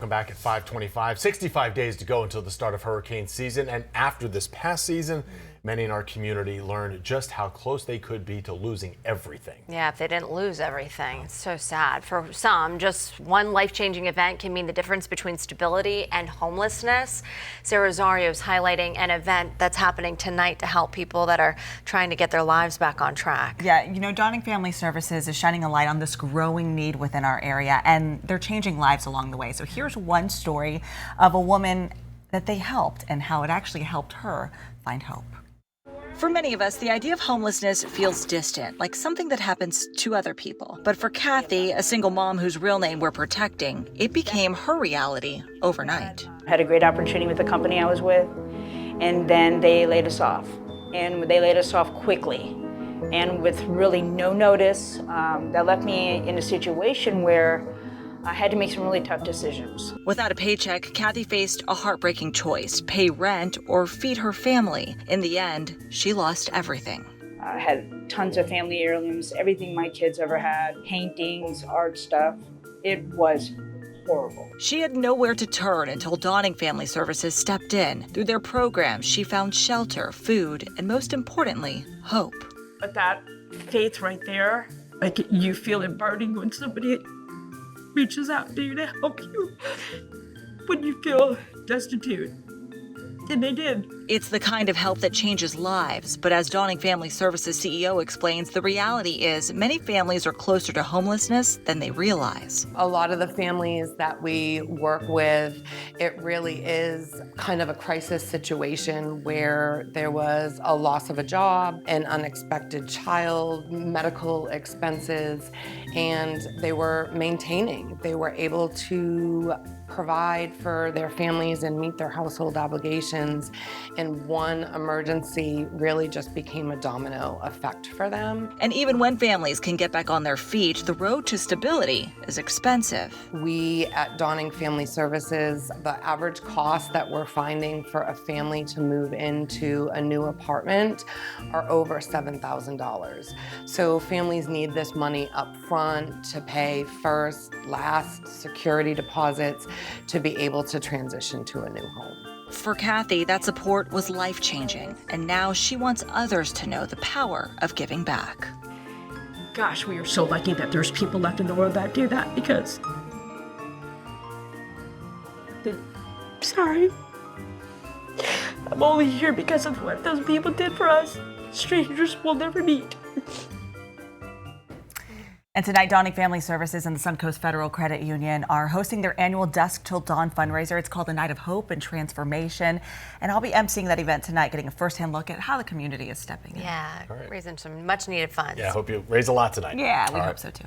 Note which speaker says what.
Speaker 1: Welcome back at 5:25. 65 days to go until the start of hurricane season. And after this past season, many in our community learned just how close they could be to losing everything.
Speaker 2: Yeah, if they didn't lose everything. It's so sad. For some, just one life-changing event can mean the difference between stability and homelessness. Sarah Rosario is highlighting an event that's happening tonight to help people that are trying to get their lives back on track.
Speaker 3: Yeah, you know, Dawning Family Services is shining a light on this growing need within our area, and they're changing lives along the way. So here's one story of a woman that they helped and how it actually helped her find hope. For many of us, the idea of homelessness feels distant, like something that happens to other people. But for Kathy, a single mom whose real name we're protecting, it became her reality overnight.
Speaker 4: I had a great opportunity with the company I was with, and then they laid us off. And they laid us off quickly and with really no notice. That left me in a situation where I had to make some really tough decisions.
Speaker 3: Without a paycheck, Kathy faced a heartbreaking choice: pay rent or feed her family. In the end, she lost everything.
Speaker 4: I had tons of family heirlooms, everything my kids ever had, paintings, art stuff. It was horrible.
Speaker 3: She had nowhere to turn until Dawning Family Services stepped in. Through their programs, she found shelter, food, and most importantly, hope.
Speaker 5: But that faith right there, like you feel it burning when somebody reaches out to you to help you when you feel destitute. And they did.
Speaker 3: It's the kind of help that changes lives. But as Dawning Family Services CEO explains, the reality is many families are closer to homelessness than they realize.
Speaker 6: A lot of the families that we work with, it really is kind of a crisis situation where there was a loss of a job, an unexpected child, medical expenses, and they were maintaining. They were able to provide for their families and meet their household obligations. And one emergency really just became a domino effect for them.
Speaker 3: And even when families can get back on their feet, the road to stability is expensive.
Speaker 6: We at Dawning Family Services, the average cost that we're finding for a family to move into a new apartment are over $7,000. So families need this money up front to pay first, last, security deposits to be able to transition to a new home.
Speaker 3: For Kathy, that support was life-changing, and now she wants others to know the power of giving back.
Speaker 5: Gosh, we are so lucky that there's people left in the world that do that, because sorry. I'm only here because of what those people did for us. Strangers will never meet.
Speaker 3: And tonight, Dawning Family Services and the Suncoast Federal Credit Union are hosting their annual Dusk Till Dawn fundraiser. It's called the Night of Hope and Transformation. And I'll be emceeing that event tonight, getting a firsthand look at how the community is stepping in.
Speaker 2: Yeah, raising some much needed funds.
Speaker 1: Yeah, I hope you raise a lot tonight.
Speaker 3: Yeah, we hope so too.